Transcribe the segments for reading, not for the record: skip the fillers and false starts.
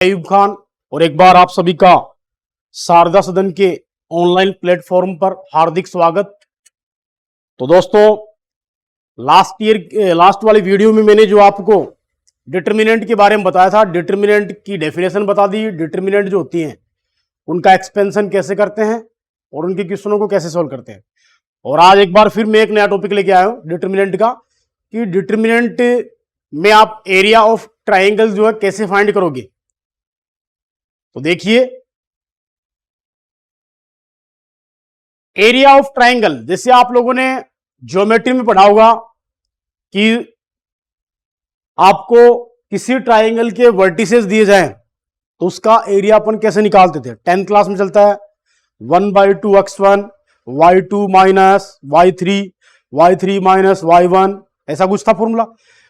अयूब खान और एक बार आप सभी का शारदा सदन के ऑनलाइन प्लेटफॉर्म पर हार्दिक स्वागत। तो दोस्तों, लास्ट वाली वीडियो में मैंने जो आपको डिटर्मिनेंट के बारे में बताया था, डिटर्मिनेंट की डेफिनेशन बता दी। डिटर्मिनेंट जो होती हैं उनका एक्सपेंशन कैसे करते हैं और उनके क्वेश्चनों को कैसे सोल्व करते हैं। और आज एक बार फिर मैं एक नया टॉपिक लेके आया हूं डिटर्मिनेंट का, कि डिटर्मिनेंट में आप एरिया ऑफ ट्राइंगल जो है कैसे फाइंड करोगे। तो देखिए, एरिया ऑफ ट्राइंगल, जैसे आप लोगों ने ज्योमेट्री में पढ़ा होगा कि आपको किसी ट्राइंगल के वर्टिसेस दिए जाएं तो उसका एरिया अपन कैसे निकालते थे। 10th क्लास में चलता है 1/2x1 y2 minus y3 minus y1, ऐसा कुछ था फॉर्मूला।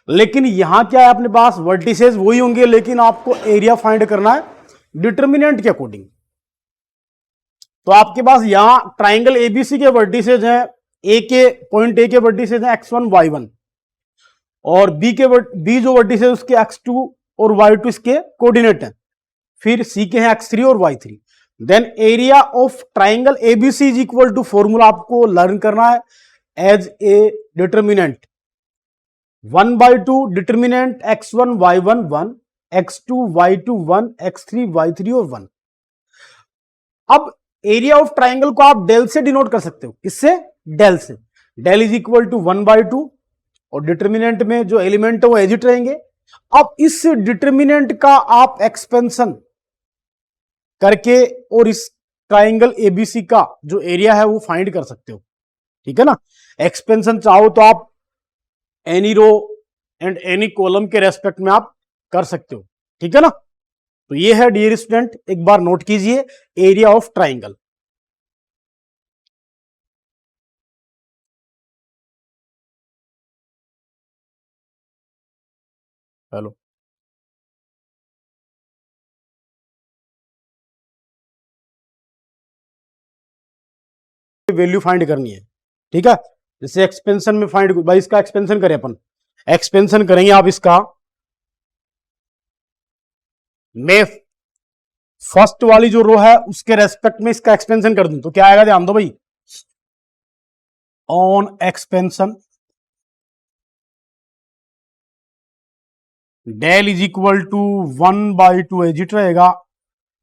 लेकिन यहां क्या है, अपने पास वर्टिसेस वही होंगे, लेकिन आपको एरिया फाइंड करना है डिटर्मिनेंट के अकॉर्डिंग। तो आपके पास यहां ट्राइंगल एबीसी के वर्टिसेस हैं, पॉइंट ए के वर्टिसेस हैं x1 y1, और बी जो वर्टिसेस है उसके x2 और y2 इसके कोऑर्डिनेट हैं। फिर सी के हैं x3 और y3। Then area of triangle ABC is equal to, formula आपको लर्न करना है as a determinant 1/2 determinant x1 y1 1, x2 y2 1, x3 y3 और 1। अब एरिया ऑफ ट्राइंगल को आप डेल से डिनोट कर सकते हो। किससे? डेल से। डेल इज इक्वल टू 1/2, और डिटर्मिनेंट में जो एलिमेंट है वो एजिट रहेंगे। अब इस डिटर्मिनेंट का आप एक्सपेंशन करके और इस ट्राइंगल एबीसी का जो एरिया है वो फाइंड कर सकते हो। ठीक है ना। एक्सपेंशन चाहो तो आप any row and any column के रेस्पेक्ट में आप कर सकते हो। ठीक है ना। तो ये है डियर स्टूडेंट, एक बार नोट कीजिए area of triangle. Hello, value find करनी है। ठीक है। जैसे एक्सपेंशन में फाइंड भाई, इसका एक्सपेंशन करें अपन, एक्सपेंशन करेंगे आप इसका। मैं फर्स्ट वाली जो रो है उसके रेस्पेक्ट में इसका एक्सपेंशन कर दूं तो क्या आएगा, ध्यान दो भाई। On expansion del is equal to 1/2 as it रहेगा।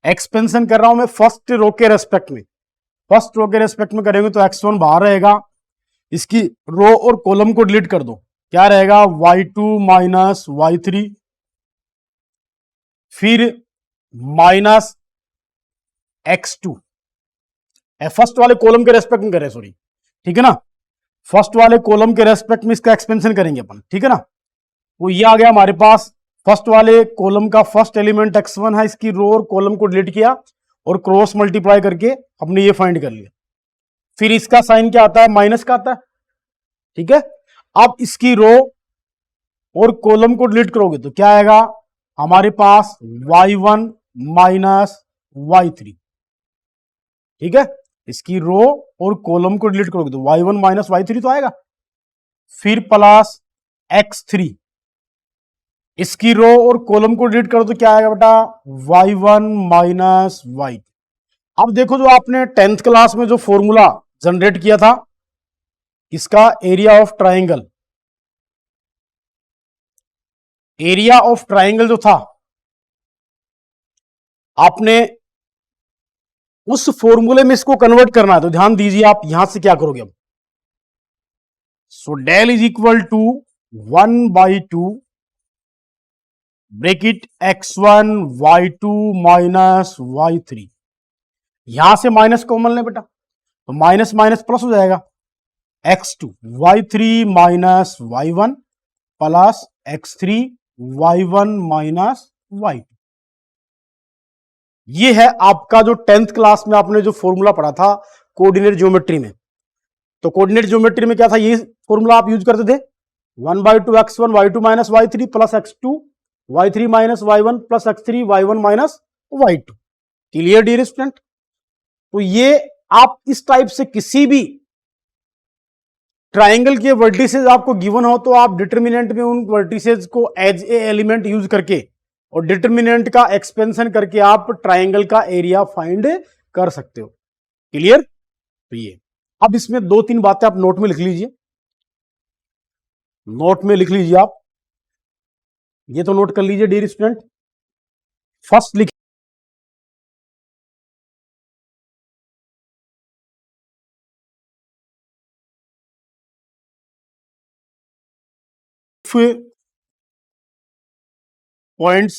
एक्सपेंशन कर रहा हूं मैं फर्स्ट रो के रेस्पेक्ट में, फर्स्ट रो के रेस्पेक्ट में करेंगे तो x1 बाहर रहेगा। इसकी रो और कॉलम को डिलीट कर दो, क्या रहेगा y2 माइनस y3, फिर माइनस x2। फर्स्ट वाले कॉलम के रेस्पेक्ट में करें, सॉरी। ठीक है ना। फर्स्ट वाले कॉलम के रेस्पेक्ट में इसका एक्सपेंशन करेंगे अपन। ठीक है ना। वो ये आ गया हमारे पास, फर्स्ट वाले कॉलम का फर्स्ट एलिमेंट x1 है, इसकी रो और कॉलम को डिलीट किया और क्रॉस मल्टीप्लाई करके हमने ये फाइंड कर लिया। फिर इसका साइन क्या आता है, माइनस का आता है। ठीक है। अब इसकी रो और कॉलम को डिलीट करोगे तो क्या आएगा हमारे पास y1 माइनस y3। ठीक है। इसकी रो और कॉलम को डिलीट करोगे तो y1 माइनस y3 तो आएगा। फिर प्लस x3, इसकी रो और कॉलम को डिलीट करो तो क्या आएगा बेटा, y1 माइनस y2। अब देखो, जो आपने 10th क्लास में जो फॉर्मूला जनरेट किया था इसका area of triangle, area of triangle जो था, आपने उस फॉर्मूले में इसको कन्वर्ट करना है। तो ध्यान दीजिए, आप यहां से क्या करोगे अब। So del is equal to 1/2 bracket x1 y2 minus y3। यहां से माइनस कॉमन ले बेटा, तो माइनस माइनस प्लस हो जाएगा, x2 y3 minus y1 plus x3 y1 minus y2। ये है आपका जो 10th क्लास में आपने जो फॉर्मूला पढ़ा था कोऑर्डिनेट ज्योमेट्री में। तो कोऑर्डिनेट ज्योमेट्री में क्या था, ये फॉर्मूला आप यूज करते थे 1/2 x1 y2 minus y3 plus x2 y3 minus y1 plus x3 y1 minus y2। Clear dear student. तो ये आप इस टाइप से किसी भी ट्राइंगल के वर्टिसेस आपको गिवन हो तो आप डिटर्मिनेंट में उन वर्टिसेस को एज ए एलिमेंट यूज करके और डिटर्मिनेंट का एक्सपेंशन करके आप ट्राइंगल का एरिया फाइंड कर सकते हो। क्लियर? तो ये अब इसमें दो तीन बातें आप नोट में लिख लीजिए, नोट में लिख लीजिए आप, ये तो नोट कर लीजिए डियर स्टूडेंट। फर्स्ट लिख points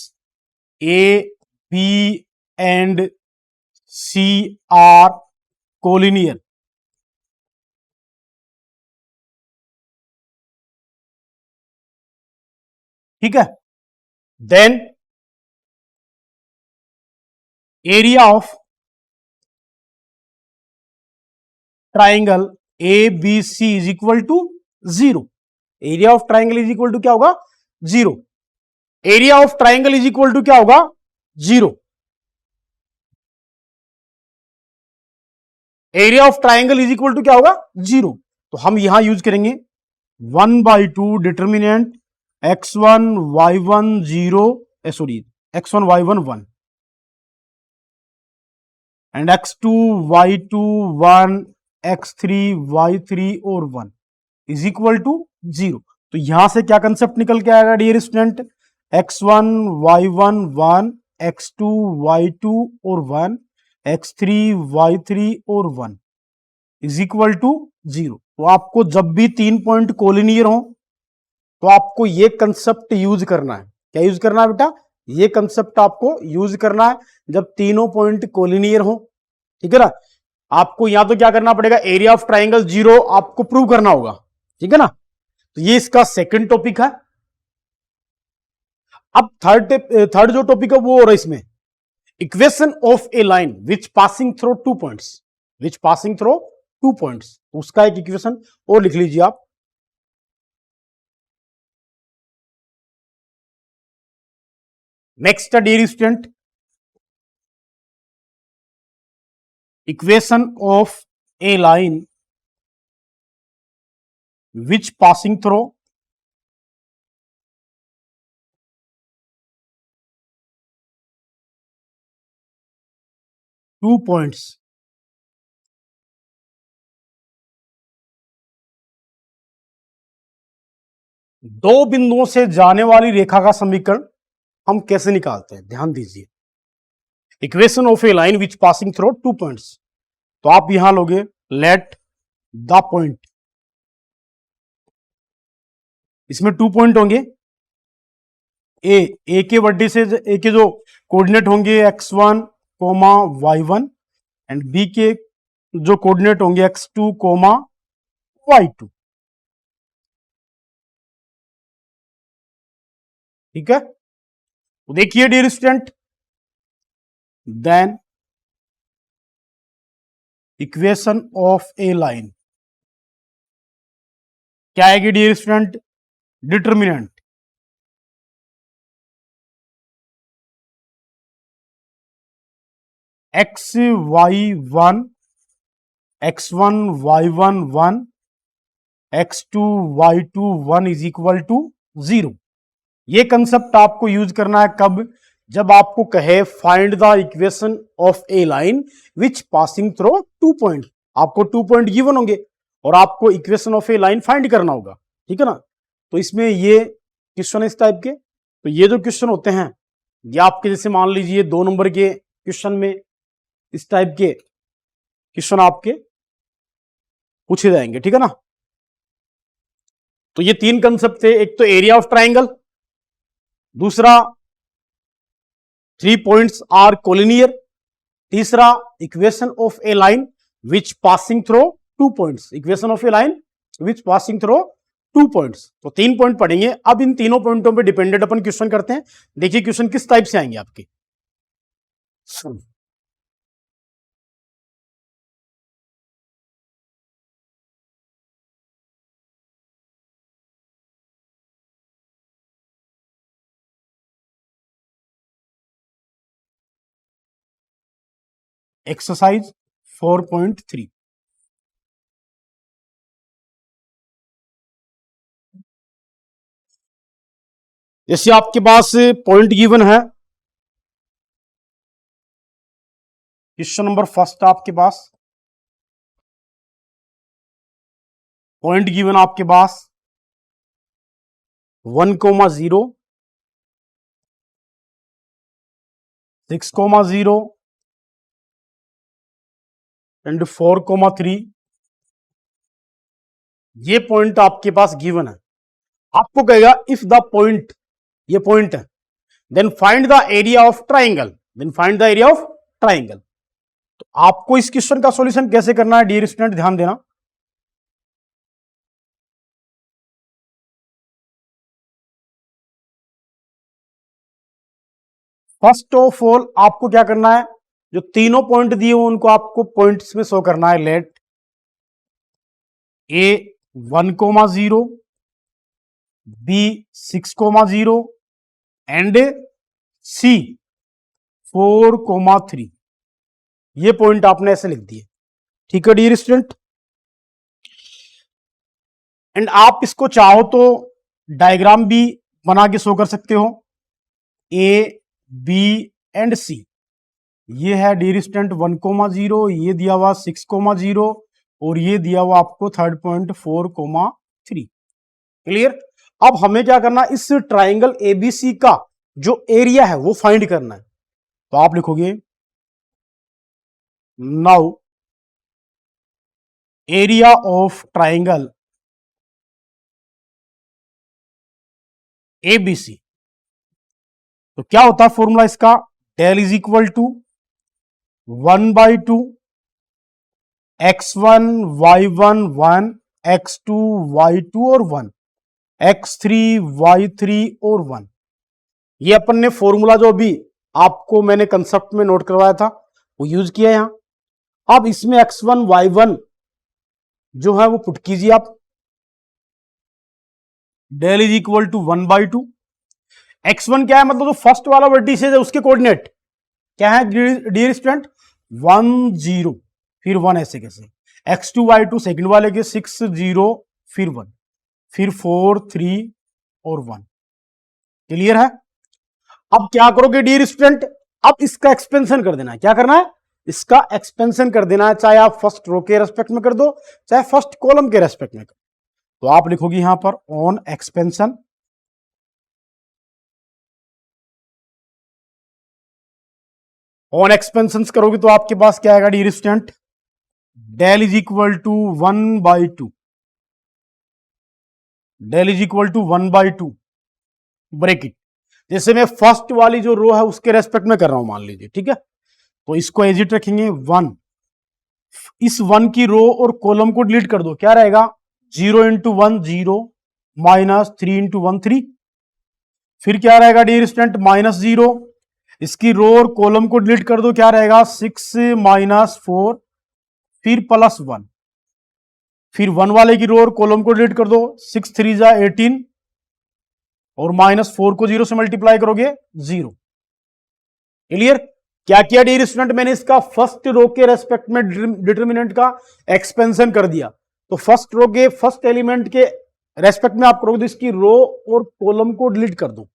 A B and C are collinear, ठीक है, then area of triangle A B C is equal to 0। Area of triangle is equal to क्या होगा? 0। Area of triangle is equal to क्या होगा? 0। Area of triangle is equal to क्या होगा? 0। तो हम यहां यूज करेंगे 1/2 determinant x1 y1 0 sorry x1 y1 1 and x2 y2 1 x3 y3 और 1 इज इक्वल टू 0। तो यहां से क्या कंसेप्ट निकल के आएगा dear student? x1 y1 1 x2 y2 और 1 x3 y3 और 1 इज इक्वल टू 0। तो आपको जब भी 3 पॉइंट कोलिनियर हो तो आपको ये कंसेप्ट यूज करना है। क्या यूज करना है बेटा? ये कंसेप्ट आपको यूज करना है जब तीनों पॉइंट कोलिनियर हो, ठीक है ना। आपको यहां तो क्या करना पड़ेगा? एरिया ऑफ ट्राइंगल 0 आपको प्रूव करना होगा, ठीक है ना। तो ये इसका सेकंड टॉपिक है। अब थर्ड जो टॉपिक है वो हो रहा है इसमें equation of a line which passing through 2 points, which passing through 2 points. उसका एक इक्वेशन और लिख लीजिए आप। Next dear student, equation of a line which passing through 2 points. दो बिंदुओं से जाने वाली रेखा का समीकरण हम कैसे निकालते हैं, ध्यान दीजिए। Equation of a line which passing through 2 points, तो आप यहां लोगे लेट द पॉइंट, इसमें 2 पॉइंट होंगे। ए के वर्टिसेस, ए के जो कोऑर्डिनेट होंगे x1 coma y1 and B के जो कोऑर्डिनेट होंगे x2 कोमा y2, ठीक है। तो देखिए dear student, then equation of a line क्या आएगी dear student? Determinant x1 x1 y1 1 x2 y2 1 is equal to 0। ये कंसेप्ट आपको यूज करना है कब? जब आपको कहे find the equation of a line which passing through 2 point. आपको 2 पॉइंट गिवन होंगे और आपको equation of a line find करना होगा, ठीक है ना। तो इसमें ये क्वेश्चन इस टाइप के, तो ये जो क्वेश्चन होते हैं ये आपके जैसे मान लीजिए 2 नंबर के क्वेश्चन में इस टाइप के क्वेश्चन आपके पूछे जाएंगे, ठीक है ना। तो ये 3 कंसेप्ट थे, एक तो एरिया ऑफ ट्राइंगल, दूसरा 3 पॉइंट्स आर कोलिनियर, तीसरा equation of a line which passing through 2 points, equation of a line which passing through 2 points. तो 3 पॉइंट पढ़ेंगे। अब इन तीनों पॉइंटों पे डिपेंडेंट अपन क्वेश्चन करते हैं। देखिए क्वेश्चन किस टाइप से आएंगे आपके। एक्सरसाइज 4.3, जैसे आपके पास पॉइंट गिवन है, क्वेश्चन नंबर फर्स्ट आपके पास पॉइंट गिवन आपके पास 1,0, 6,0 एंड 4,3। ये पॉइंट आपके पास गिवन है। आपको कहेगा इफ द पॉइंट, ये पॉइंट है, then find the area of triangle, then find the area of triangle. तो आपको इस क्वेश्चन का सॉल्यूशन कैसे करना है डियर स्टूडेंट, ध्यान देना। फर्स्ट ऑफ ऑल आपको क्या करना है, जो तीनों पॉइंट दिए हो उनको आपको पॉइंट्स में शो करना है। लेट ए 1,0, बी 6,0 एंड सी 4,3। ये पॉइंट आपने ऐसे लिख दिए, ठीक है डियर स्टूडेंट। एंड आप इसको चाहो तो डायग्राम भी बना के शो कर सकते हो। ए बी एंड सी, ये है डियर स्टूडेंट 1,0, ये दिया हुआ 6,0 और ये दिया हुआ आपको थर्ड पॉइंट 4,3। क्लियर। अब हमें क्या करना है, इस ट्राइंगल एबीसी का जो एरिया है वो फाइंड करना है। तो आप लिखोगे now area of triangle ABC. तो क्या होता है फॉर्मूला इसका, del is equal to 1/2 x1 y1 1 x2 y2 और 1 x3 y3 और 1। ये अपन ने फॉर्मूला जो अभी आपको मैंने कंसेप्ट में नोट करवाया था वो यूज किया यहां। अब इसमें x1 y1 जो है वो पुट कीजिए आप, del is equal to 1/2। x1 क्या है, मतलब जो फर्स्ट वाला वर्टिसेस है उसके कोऑर्डिनेट क्या है डियर स्टूडेंट, 1 0 फिर 1, ऐसे कैसे। x2 y2 सेकंड वाले के 6 0 फिर 1 फिर 4 3 और 1। क्लियर है। अब क्या करोगे डियर स्टूडेंट, अब इसका एक्सपेंशन कर देना है। क्या करना है, इसका एक्सपेंशन कर देना है, चाहे आप फर्स्ट रो के रेस्पेक्ट में कर दो चाहे फर्स्ट कॉलम के रेस्पेक्ट में कर। तो आप लिखोगे यहां पर ऑन एक्सपेंशन, ऑन एक्सपेंशन करोगे तो आपके पास क्या आएगा dear student, del is equal to 1/2, del is equal to 1/2 bracket. जैसे मैं फर्स्ट वाली जो रो है उसके रेस्पेक्ट में कर रहा हूं मान लीजिए, ठीक है। तो इसको एज इट रखेंगे 1, इस 1 की रो और कॉलम को डिलीट कर दो, क्या रहेगा 0 × 1 0 माइनस 3 × 1 3। फिर क्या रहेगा डियर स्टूडेंट -0, इसकी रो और कॉलम को डिलीट कर दो, क्या रहेगा 6 - 4 फिर +1। फिर 1 वाले की रो और कॉलम को डिलीट कर दो, 6 3 = 18 और -4 को 0 से मल्टीप्लाई करोगे 0। क्लियर। क्या किया डियर स्टूडेंट, मैंने इसका फर्स्ट रो के रेस्पेक्ट में डिटरमिनेंट का एक्सपेंशन कर दिया। तो फर्स्ट रो के फर्स्ट एलिमेंट के रेस्पेक्ट में आप करोगे तो इसकी रो और कॉलम को डिलीट कर दो,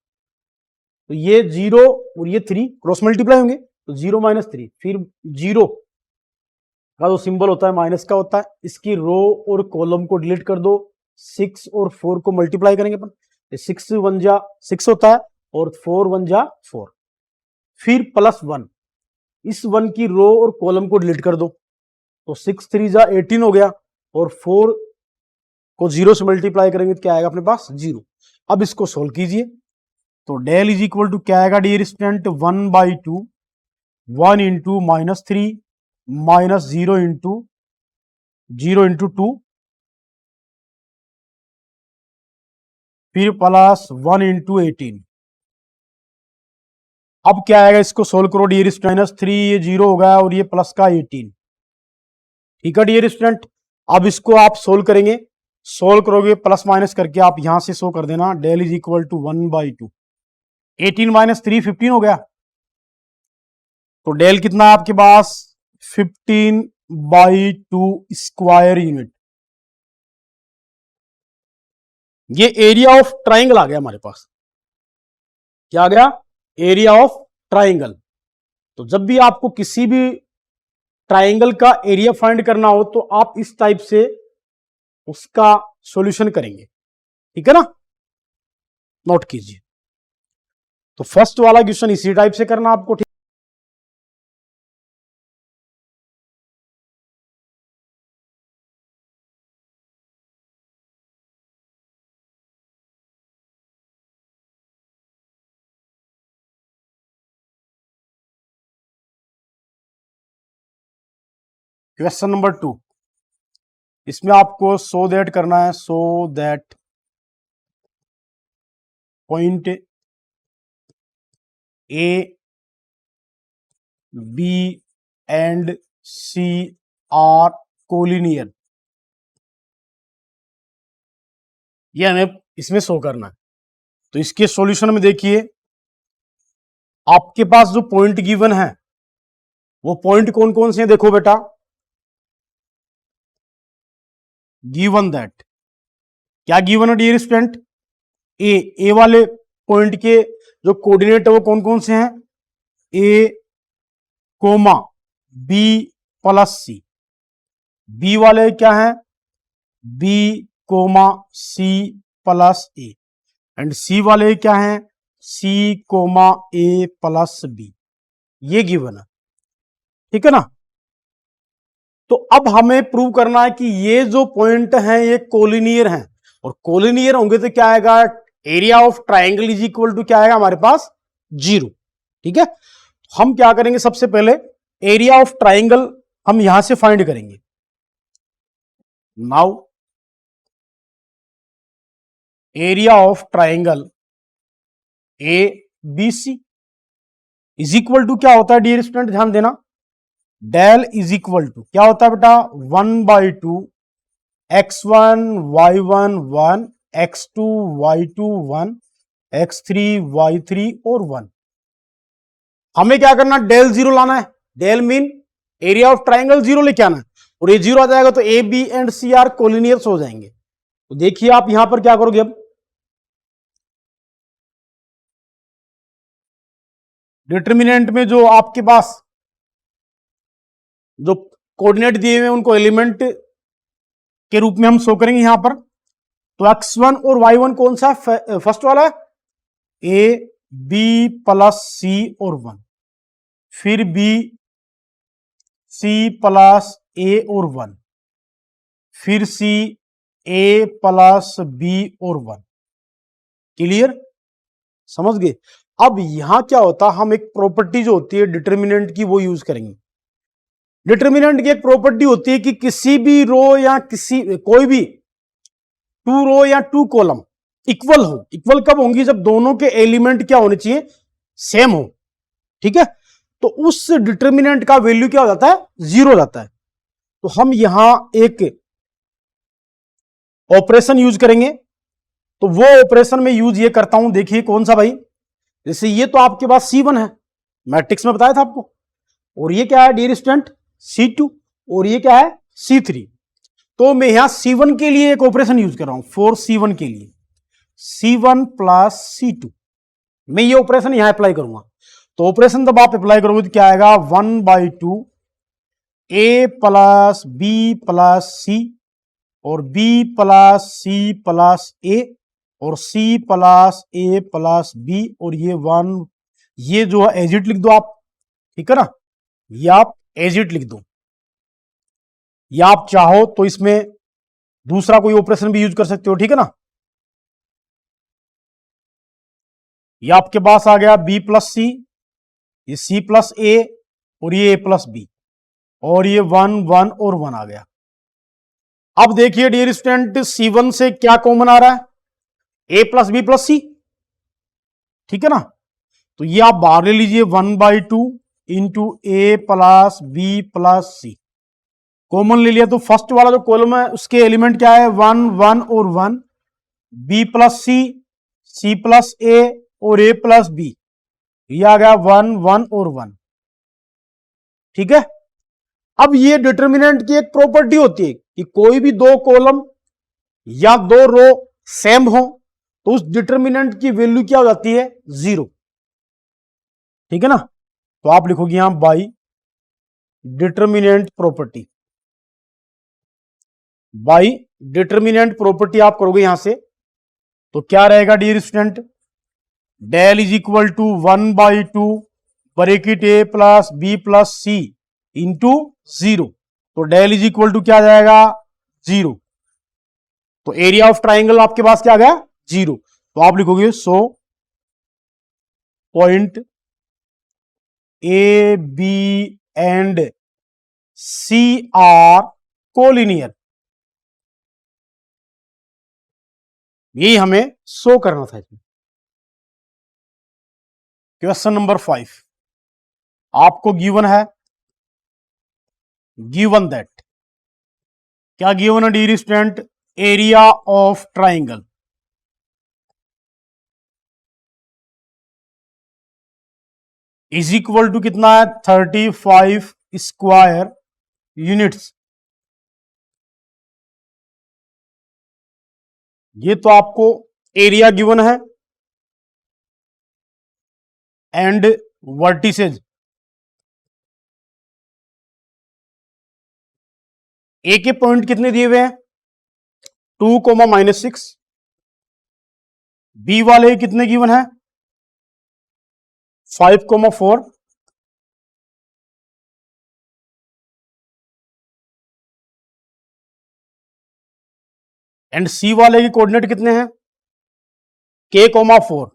तो ये 0 और ये 3 क्रॉस मल्टीप्लाई होंगे, तो 0 - 3 फिर 0 का जो सिंबल होता है माइनस का होता है, इसकी रो और कॉलम को डिलीट कर दो, 6 और 4 को मल्टीप्लाई करेंगे अपन, 6 1 जा 6 होता है और 4 1 जा 4 फिर +1, इस 1 की रो और कॉलम को डिलीट कर दो, तो 6 3 जा 18 हो गया और 4 को 0 से मल्टीप्लाई करेंगे तो क्या आएगा अपने पास 0। अब इसको सोल्व कीजिए, तो डेल इज इक्वल टू क्या आएगा डियर स्टूडेंट 1/2 1 × -3 -0 × 0 × 2 फिर +1 × 18। अब क्या आएगा, इसको सोल्व करो डियर स्टूडेंट, -3 ये 0 हो गया और ये प्लस का 18। ठीक है डियर स्टूडेंट। अब इसको आप सोल्व करेंगे, सोल्व करोगे प्लस माइनस करके आप यहां से शो कर देना, डेल इज इक्वल टू 1/2, 18 - 3 15 हो गया। तो डेल कितना है आपके पास 15/2 स्क्वायर यूनिट। ये एरिया ऑफ ट्राइंगल आ गया हमारे पास। क्या आ गया, एरिया ऑफ ट्राइंगल। तो जब भी आपको किसी भी ट्राइंगल का एरिया फाइंड करना हो तो आप इस टाइप से उसका सॉल्यूशन करेंगे, ठीक है ना, नोट कीजिए। तो फर्स्ट वाला क्वेश्चन इसी टाइप से करना आपको, ठीक। क्वेश्चन नंबर 2, इसमें आपको सो दैट करना है, so that point A B and C are collinear, ये हमें इसमें शो करना है। तो इसके सॉल्यूशन में देखिए, आपके पास जो पॉइंट गिवन है वो पॉइंट कौन कौन से हैं, देखो बेटा, गिवन दैट, क्या गिवन है डियर स्टूडेंट, ए वाले पॉइंट के जो कोऑर्डिनेट है वो कौन कौन से हैं, A comma B plus C, B वाले क्या है, B comma C plus A, and C वाले क्या है, C comma A plus B, ये गिवन है, ठीक है ना। तो अब हमें प्रूव करना है कि ये जो पॉइंट हैं ये कोलिनियर हैं, और कोलिनियर होंगे तो क्या आएगा, area of triangle is equal to क्या आएगा हमारे पास, 0, ठीक है। हम क्या करेंगे, सबसे पहले एरिया ऑफ ट्राइंगल हम यहां से फाइंड करेंगे। Now area of triangle A B C is equal to क्या होता है डियर स्टूडेंट, ध्यान देना, डेल इज इक्वल टू क्या होता है बेटा, 1/2 x1 y1 1 x2 y2 1 x3 y3 और 1। हमें क्या करना, डेल 0 लाना है, del mean area of triangle 0 लेके आना है, और ये 0 आ जाएगा तो A B and C are collinears हो जाएंगे। तो देखिए आप यहां पर क्या करोगे, अब डिटर्मिनेंट में जो आपके पास जो कोऑर्डिनेट दिए हुए हैं उनको एलिमेंट के रूप में हम शो करेंगे यहां पर। तो x1 और y1 कौन सा है, फर्स्ट वाला है ए बी प्लस सी और 1, फिर बी सी प्लस ए और 1, फिर सी ए प्लस बी और 1, क्लियर, समझ गए। अब यहां क्या होता है, हम एक प्रॉपर्टी जो होती है डिटर्मिनेंट की वो यूज करेंगे। डिटर्मिनेंट की एक प्रॉपर्टी होती है कि किसी भी रो या कोई भी 2 रो या 2 कॉलम इक्वल हो। इक्वल कब होंगी, जब दोनों के एलिमेंट क्या होने चाहिए, सेम हो, ठीक है। तो उस डिटर्मिनेंट का वैल्यू क्या हो जाता है, 0 हो जाता है। तो हम यहां एक ऑपरेशन यूज करेंगे, तो वो ऑपरेशन में यूज ये करता हूं, देखिए कौन सा भाई, जैसे ये तो आपके पास C1 है, मैट्रिक्स में बताया था आपको, और ये क्या है डियर स्टूडेंट, C2, और ये क्या है C3। तो मैं यहां C1 के लिए एक ऑपरेशन यूज कर रहा हूं, फॉर C1 के लिए C1 प्लस C2, मैं ये ऑपरेशन यहां अप्लाई करूंगा। तो ऑपरेशन जब आप अप्लाई करोगे तो क्या आएगा, 1/2 A प्लस बी प्लस सी और B प्लस सी प्लस ए और C प्लस ए प्लस बी, और ये 1, ये जो है एजिट लिख दो आप, ठीक है ना, ये आप एजिट लिख दो, या आप चाहो तो इसमें दूसरा कोई ऑपरेशन भी यूज कर सकते हो, ठीक है ना। ये आपके पास आ गया B प्लस सी, ये C प्लस ए और ये A प्लस बी, और ये 1 1 और 1 आ गया। अब देखिए डियर स्टूडेंट, C1 से क्या कॉमन आ रहा है, A प्लस बी प्लस सी, ठीक है ना। तो ये आप बाहर ले लीजिए, 1/2 इंटू ए प्लस बी प्लस सी, कॉमन ले लिया। तो फर्स्ट वाला जो कॉलम है उसके एलिमेंट क्या है, 1 1 और 1, बी प्लस सी, सी प्लस ए और ए प्लस बी, ये आ गया 1 1 और 1, ठीक है। अब ये डिटर्मिनेंट की एक प्रॉपर्टी होती है कि कोई भी 2 कॉलम या 2 रो सेम हो तो उस डिटर्मिनेंट की वैल्यू क्या हो जाती है, 0। ठीक है ना। तो आप लिखोगे यहां by determinant property, by determinant property आप करोगे यहां से, तो क्या रहेगा dear student, del is equal to 1/2 bracket A plus B plus C into 0। तो डेल इज इक्वल टू क्या आ जाएगा 0। तो एरिया ऑफ ट्राइंगल आपके पास क्या आ गया 0। तो आप लिखोगे so point A B and C are collinear, यही हमें शो करना था इसमें। क्वेश्चन नंबर 5 आपको गिवन है, गिवन दैट, क्या गिवन है dear student, area of triangle is equal to कितना है 35 स्क्वायर यूनिट्स। ये तो आपको एरिया गिवन है एंड वर्टिसेज, ए के पॉइंट कितने दिए हुए हैं 2, -6, बी वाले कितने गिवन है 5, 4 एंड सी वाले के कोऑर्डिनेट कितने हैं k, 4।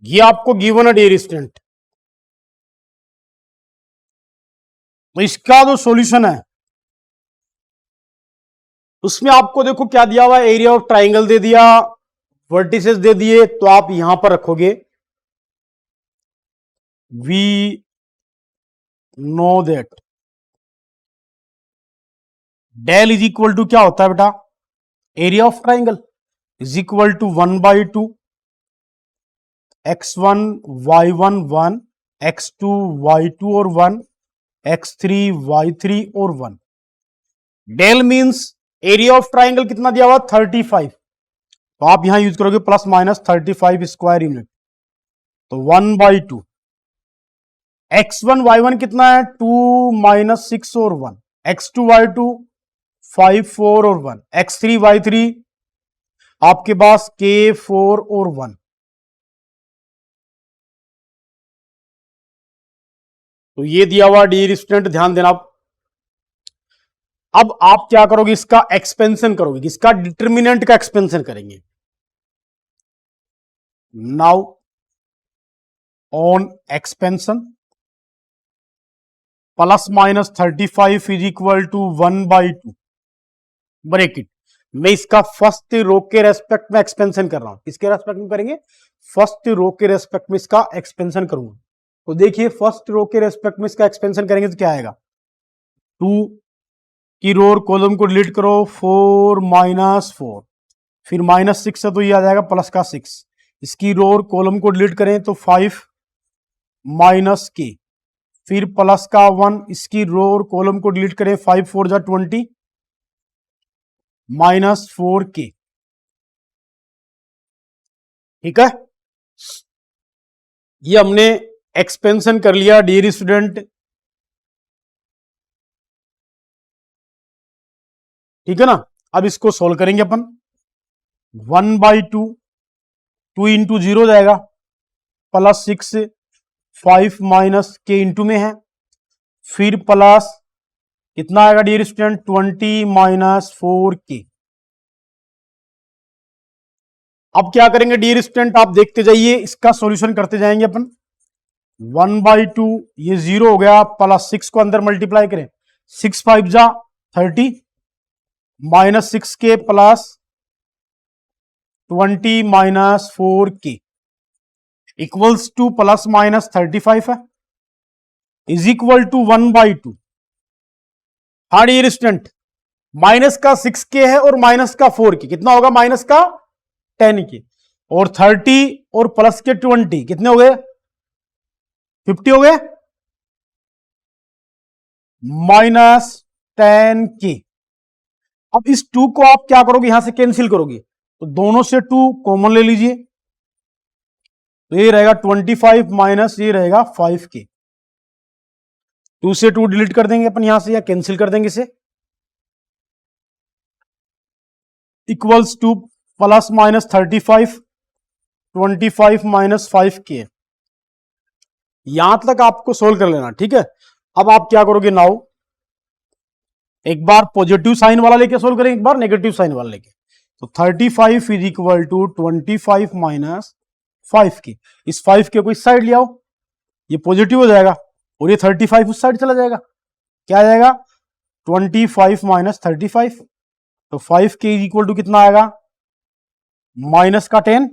ये आपको गिवन है डियर स्टूडेंट। तो इसका जो सॉल्यूशन है उसमें आपको देखो क्या दिया हुआ है, एरिया ऑफ ट्राइंगल दे दिया, वर्टिसेस दे दिए, तो आप यहां पर रखोगे we know that del is equal to क्या होता है बेटा, area of triangle is equal to 1/2 x1 y1 1 x2 y2 और 1 x3 y3 और 1। Del means area of triangle कितना दिया हुआ 35, तो आप यहां यूज करोगे +-35 स्क्वायर यूनिट, तो 1/2 x1 y1 कितना है 2 - 6 और 1, x2 y2 5 4 और 1, x3 y3 आपके पास k4 और 1। तो ये दिया हुआ डियर स्टूडेंट, ध्यान देना। अब आप क्या करोगे, इसका एक्सपेंशन करोगे, इसका डिटर्मिनेंट का एक्सपेंशन करेंगे। Now on expansion +-35 is equal to 1/2 bracket, मैं इसका फर्स्ट रो के रेस्पेक्ट में एक्सपेंशन कर रहा हूं, किसके रेस्पेक्ट में करेंगे, फर्स्ट रो के रेस्पेक्ट में इसका एक्सपेंशन करूंगा। तो देखिए फर्स्ट रो के रेस्पेक्ट में इसका एक्सपेंशन करेंगे तो क्या आएगा, 2 की रो और कॉलम को डिलीट करो, 4 - 4, फिर -6 है तो ये आ जाएगा +6, इसकी रो और कॉलम को डिलीट करें तो 5 - k, फिर +1, इसकी रो और कॉलम को डिलीट करें 5 4 जा 20 -4k। ठीक है, ये हमने एक्सपेंशन कर लिया डियर स्टूडेंट। ठीक है ना, अब इसको सोल्व करेंगे अपन। 1/2 2 इंटू 0 जाएगा +6 5 - k इंटू में है, फिर प्लस कितना आएगा डियर स्टूडेंट 20 - 4k। अब क्या करेंगे डियर स्टूडेंट, आप देखते जाइए, इसका सॉल्यूशन करते जाएंगे अपन। 1/2 ये 0 हो गया, +6 को अंदर मल्टीप्लाई करें, 6 5 जा 30 -6k plus 20 - 4k equals to +-35 है, इज इक्वल टू 1/2। हाँ डियर स्टूडेंट, माइनस का 6k है और माइनस का 4k, कितना होगा माइनस का 10k, और 30 और प्लस के 20 कितने हो गए 50 हो गए, -10k। अब इस 2 को आप क्या करोगे, यहां से कैंसिल करोगे, तो दोनों से 2 कॉमन ले लीजिए, तो ये रहेगा 25 माइनस ये रहेगा 5k। 2 से 2 डिलीट कर देंगे अपन यहां से, या कैंसिल कर देंगे इसे, equals two plus minus 35, 25 minus 5k। यहां तक आपको सोल्व कर लेना, ठीक है। अब आप क्या करोगे नाउ, एक बार पॉजिटिव साइन वाला लेके सोल्व करेंगे, एक बार नेगेटिव साइन वाला लेके। तो 35 is equal to 25 minus 5k। इस 5k को इस साइड ले आओ, ये पॉजिटिव हो जाएगा, और ये 35 उस साइड चला जाएगा, क्या आ जाएगा 25 माइनस 35। तो 5k इज इक्वल टू कितना आएगा, माइनस का 10,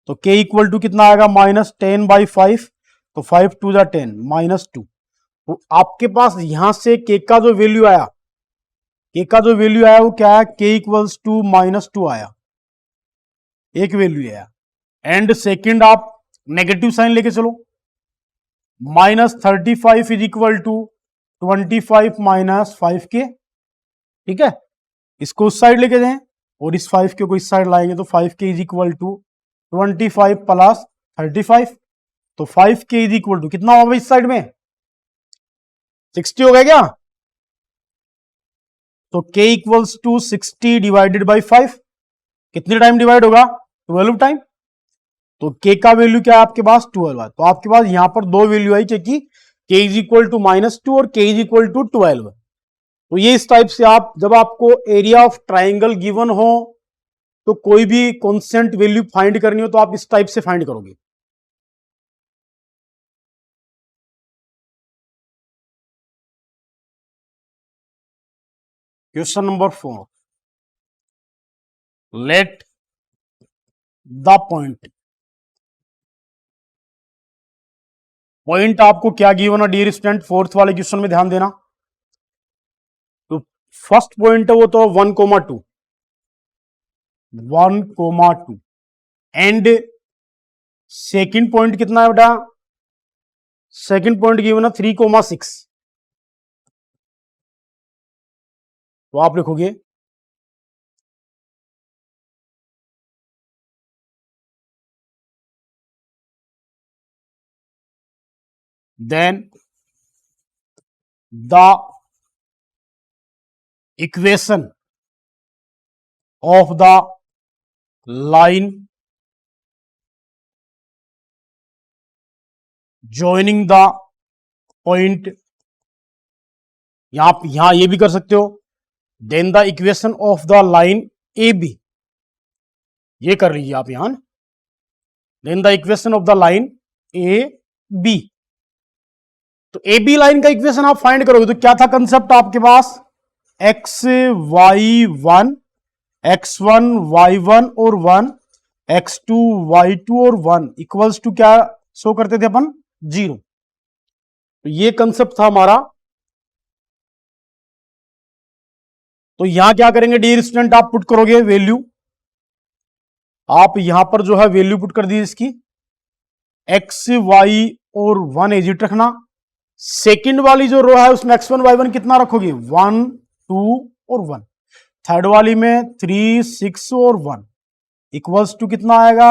तो k इक्वल टू कितना आएगा -10/5, तो 5 2 जा 10 -2। तो आपके पास यहां से k का जो वैल्यू आया, k का जो वैल्यू आया वो क्या है, k इक्वल्स टू -2 आया, एक वैल्यू आया। एंड सेकंड आप नेगेटिव साइन लेके चलो, -35 is equal to 25 minus 5k, ठीक है। इसको उस साइड लेके जाएं और इस 5k को इस साइड लाएंगे, तो 5k is equal to 25 plus 35, तो 5k इज इक्वल टू कितना होगा इस साइड में 60 हो गया क्या, तो k equals to 60 divided by 5, कितने टाइम डिवाइड होगा 12 टाइम, तो k का वैल्यू क्या है आपके पास 12 है। तो आपके पास यहां पर दो वैल्यू आई क्योंकि k इज इक्वल टू -2 और k इज इक्वल टू 12। तो ये इस टाइप से आप, जब आपको एरिया ऑफ ट्राइंगल गिवन हो तो कोई भी कांस्टेंट वैल्यू फाइंड करनी हो तो आप इस टाइप से फाइंड करोगे। Question number 4, let the point, point आपको क्या गिवन है डियर स्टूडेंट, फोर्थ वाले क्वेश्चन में ध्यान देना। तो फर्स्ट पॉइंट है वो तो 1,2, 1,2, एंड सेकंड पॉइंट कितना है बेटा, सेकंड पॉइंट गिवन है 3,6। तो आप लिखोगे then the equation of the line joining the point, यहां ये भी कर सकते हो, then the equation of the line A B, ये कर लीजिए आप यहां, then the equation of the line A B. तो ए बी लाइन का इक्वेशन आप फाइंड करोगे तो क्या था कंसेप्ट आपके पास, x Y one, x1 y1 और 1, x2 y2 और 1 इक्वल्स टू क्या शो करते थे अपन 0। तो ये कंसेप्ट था हमारा। तो यहां क्या करेंगे डियर स्टूडेंट, आप पुट करोगे वैल्यू, आप यहां पर जो है वैल्यू पुट कर दी इसकी, x y और 1 एजिट रखना, सेकंड वाली जो रो है उसमें x1 y1 कितना रखोगे 1 2 और 1, थर्ड वाली में 3 6 और 1 इक्वल्स टू कितना आएगा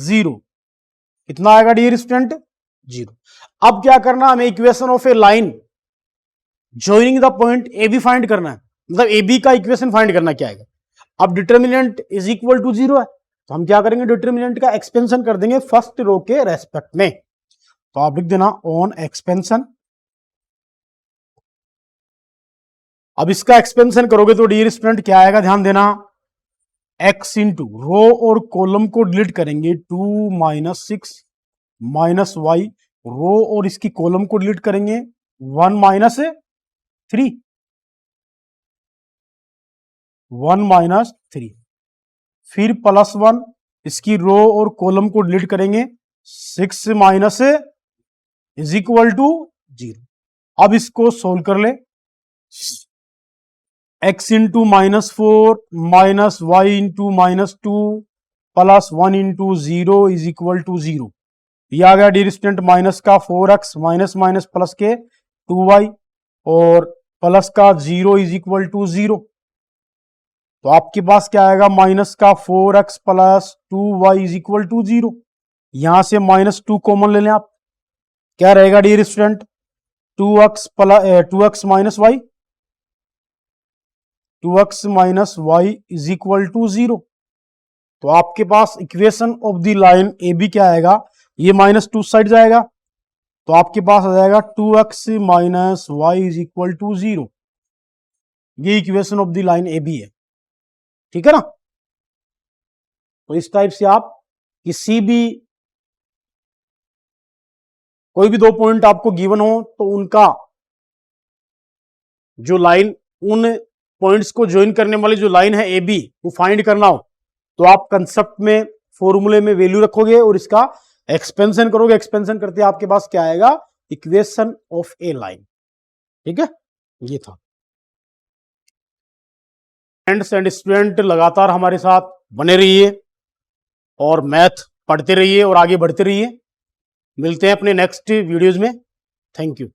0, कितना आएगा डियर स्टूडेंट 0। अब क्या करना, हमें equation of a line joining the point A B find करना है, मतलब ए बी का इक्वेशन फाइंड करना क्या आएगा। अब डिटर्मिनेंट इज इक्वल टू 0 है, तो हम क्या करेंगे डिटर्मिनेंट का एक्सपेंशन कर देंगे फर्स्ट रो के रेस्पेक्ट में। तो आप लिख देना ऑन एक्सपेंशन। अब इसका एक्सपेंशन करोगे तो डियर स्टूडेंट क्या आएगा, ध्यान देना, x इंटू रो और कॉलम को डिलीट करेंगे 2 - 6 माइनस वाई, रो और इसकी कॉलम को डिलीट करेंगे 1 - 3, 1 - 3, फिर +1, इसकी रो और कॉलम को डिलीट करेंगे 6 माइनस इज इक्वल टू 0। अब इसको सोल्व कर ले, x into -4 minus y into -2 plus 1 into 0 is equal to 0। ये आ गया डियर स्टूडेंट माइनस का 4x माइनस माइनस प्लस के 2y और प्लस का 0 इज इक्वल टू 0। तो आपके पास क्या आएगा, माइनस का 4x plus 2y is equal to 0। यहां से -2 कॉमन ले लें आप, क्या रहेगा dear student, 2x minus Y, 2x minus Y is equal to 0। तो आपके पास equation of the line A B क्या आएगा, ये -2 साइड जाएगा, तो आपके पास आ जाएगा 2x minus Y is equal to 0। ये equation of the line A B है, ठीक है ना। तो इस टाइप से आप किसी भी कोई भी 2 पॉइंट आपको गिवन हो तो उनका जो लाइन, उन पॉइंट्स को ज्वाइन करने वाली जो लाइन है ए बी वो फाइंड करना हो तो आप कंसेप्ट में, फॉर्मूले में वैल्यू रखोगे और इसका एक्सपेंशन करोगे। एक्सपेंशन करते आपके पास क्या आएगा, इक्वेशन ऑफ ए लाइन, ठीक है। ये था। फ्रेंड्स एंड स्टूडेंट लगातार हमारे साथ बने रहिए और मैथ पढ़ते रहिए और आगे बढ़ते रहिए। मिलते हैं अपने नेक्स्ट वीडियोज में। Thank you.